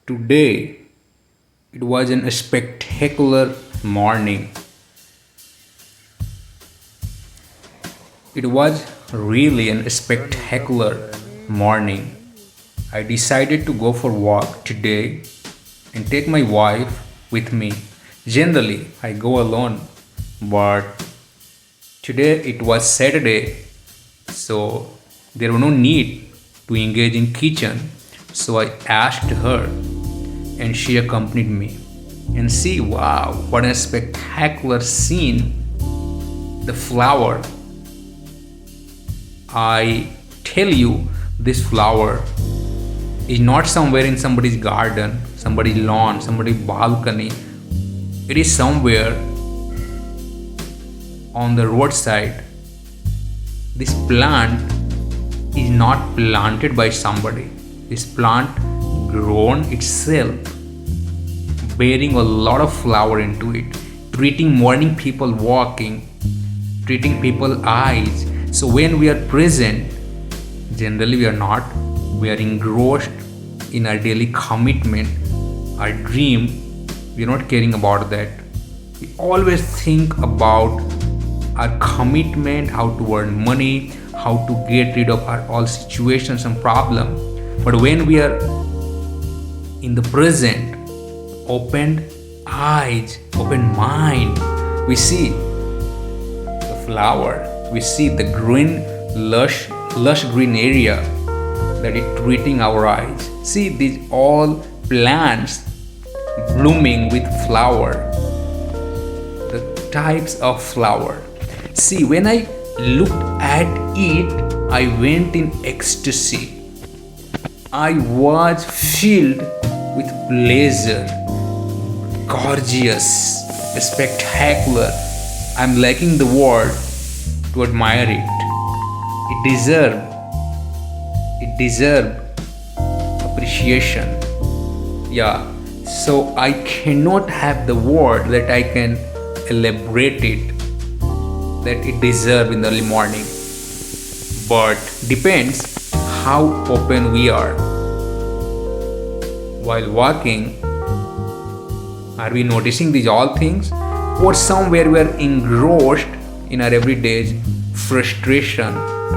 Today it was a spectacular morning. It was really a spectacular morning. I decided to go for walk today and take my wife with me. Generally, I go alone, but today it was Saturday, so there was no need to engage in kitchen. So I asked her and she accompanied me. And see, wow, what a spectacular scene! The flower. I tell you, this flower is not somewhere in somebody's garden, somebody's lawn, somebody's balcony. It is somewhere on the roadside. This plant is not planted by somebody. This plant grown itself, bearing a lot of flower into it, treating morning people walking, treating people eyes. So when we are present, generally we are not. We are engrossed in our daily commitment, our dream. We are not caring about that. We always think about our commitment, how to earn money, how to get rid of our all situations and problems. But when we are in the present, open eyes, open mind, we see the flower, we see the green, lush green area that is treating our eyes. See these all plants blooming with flower, the types of flower. See, when I looked at it, I went in ecstasy. I was filled with pleasure, gorgeous, spectacular. I'm lacking the word to admire it. It deserved appreciation. Yeah, so I cannot have the word that I can elaborate it, that it deserve in the early morning. But depends how open we are. While walking, are we noticing these all things? Or somewhere we are engrossed in our everyday frustration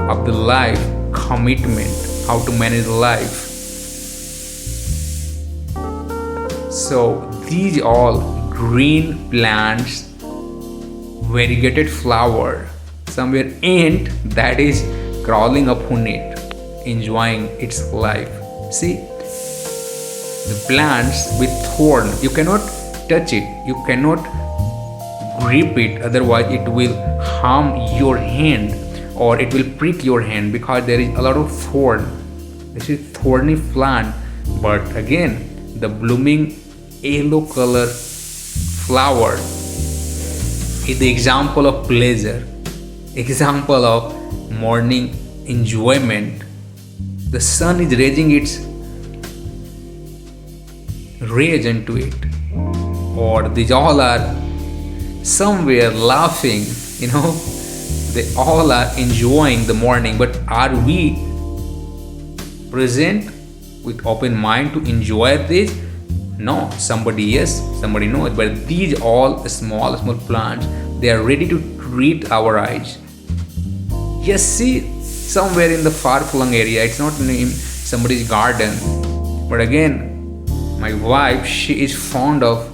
of the life, commitment, how to manage life. So these all green plants, variegated flower, somewhere ant that is crawling upon it, enjoying its life. See, the plants with thorn, you cannot touch it, you cannot grip it, otherwise it will harm your hand or it will prick your hand because there is a lot of thorn. This is thorny plant, but again the blooming yellow color flower is the example of pleasure, example of morning enjoyment. The sun is raising its rays into it, or these all are somewhere laughing, they all are enjoying the morning. But are we present with open mind to enjoy this? No, somebody yes, somebody no. But these all small plants, they are ready to treat our eyes. Yes, see, somewhere in the far-flung area, it's not in somebody's garden. But again, my wife, she is fond of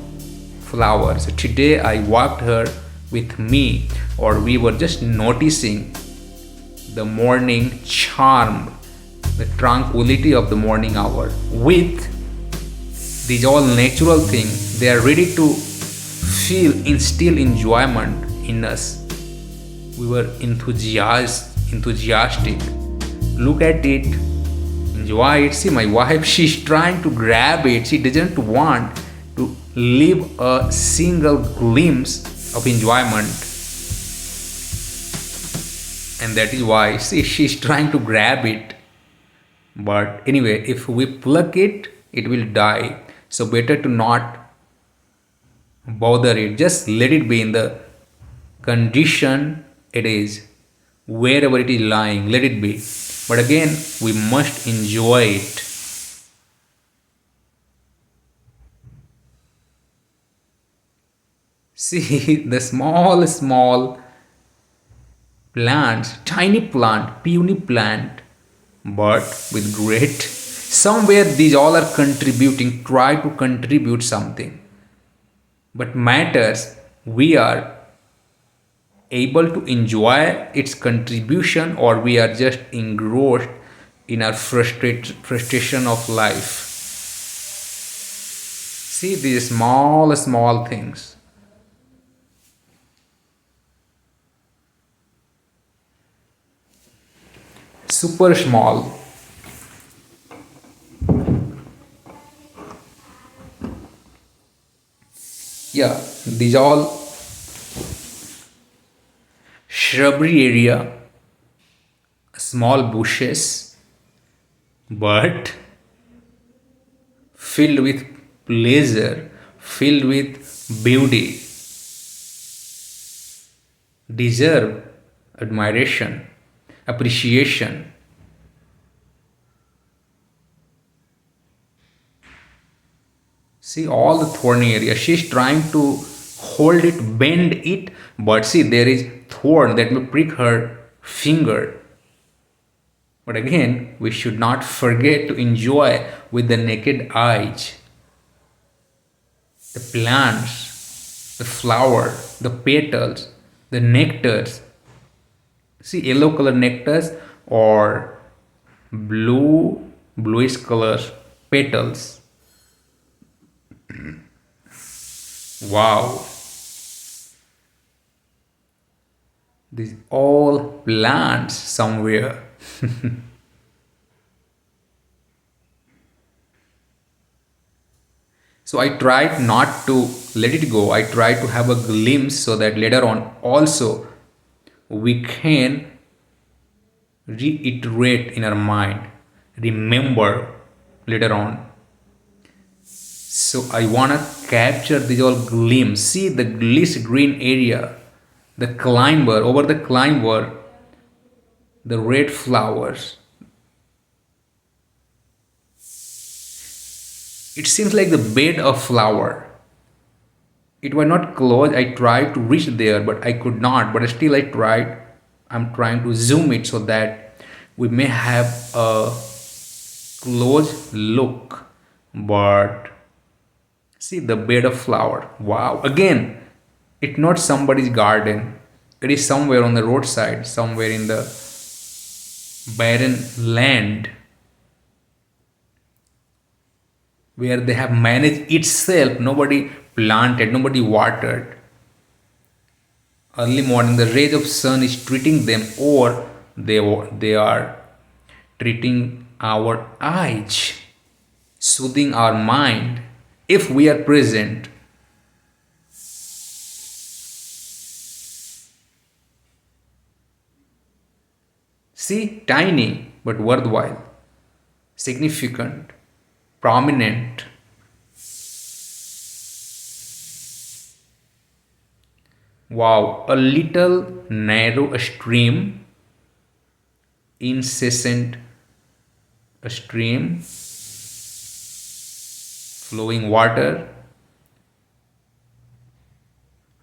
flowers. So today I walked her with me, or we were just noticing the morning charm, the tranquility of the morning hour with these all natural things. They are ready to instill enjoyment in us. We were enthusiastic. Look at it, enjoy it. See, my wife, she's trying to grab it. She doesn't want to leave a single glimpse of enjoyment. And that is why, see, she's trying to grab it. But anyway, if we pluck it, it will die. So better to not bother it. Just let it be in the condition it is. Wherever it is lying, let it be. But again, we must enjoy it. See the small, small plants, tiny plant, puny plant, but with great. Somewhere these all are contributing, try to contribute something. But matters, we are able to enjoy its contribution or we are just engrossed in our frustration of life. See these small, small things. Super small. Yeah, these all shrubbery area, small bushes, but filled with pleasure, filled with beauty, deserve admiration, appreciation. See all the thorny area. She's trying to hold it, bend it, but see there is thorn that will prick her finger. But again, we should not forget to enjoy with the naked eyes the plants, the flower, the petals, the nectars. See yellow color nectars or bluish color petals. Wow, these all plants somewhere. So I tried not to let it go. I tried to have a glimpse so that later on also we can reiterate in our mind, remember later on. So I wanna capture this all glimpse. See the gliss green area, the climber, over the climber, the red flowers. It seems like the bed of flower. It was not close. I tried to reach there, but I could not. But still, I tried. I'm trying to zoom it so that we may have a close look. But see the bed of flower. Wow. Again, it's not somebody's garden. It is somewhere on the roadside, somewhere in the barren land where they have managed itself. Nobody planted, nobody watered. Early morning, the rays of sun is treating them, or they are treating our eyes, soothing our mind if we are present. See, tiny but worthwhile, significant, prominent. Wow, a little narrow stream, incessant stream, flowing water,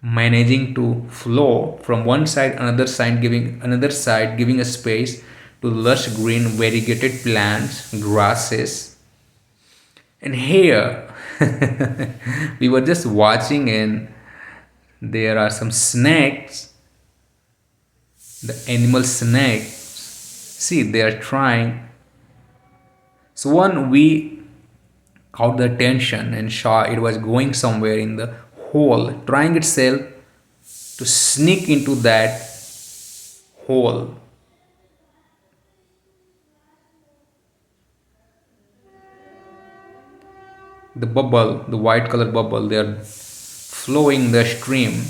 managing to flow from one side another side giving a space to lush green variegated plants, grasses. And here we were just watching and there are some snakes, the animal snakes. See, they are trying. So one we caught the attention and saw it was going somewhere in the hole, trying itself to sneak into that hole. The bubble, the white color bubble, they are flowing the stream.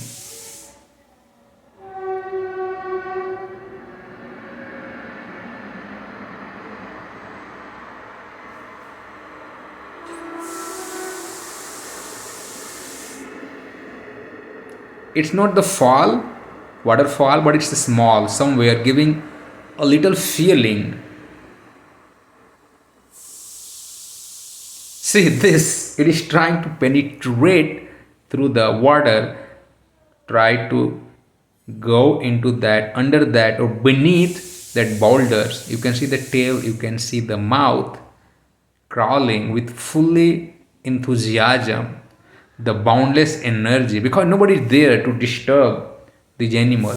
It's not the fall, waterfall, but it's small, somewhere giving a little feeling. See this, it is trying to penetrate through the water try to go into that, under that, or beneath that boulders. You can see the tail, you can see the mouth crawling with fully enthusiasm, the boundless energy, because nobody is there to disturb these animals.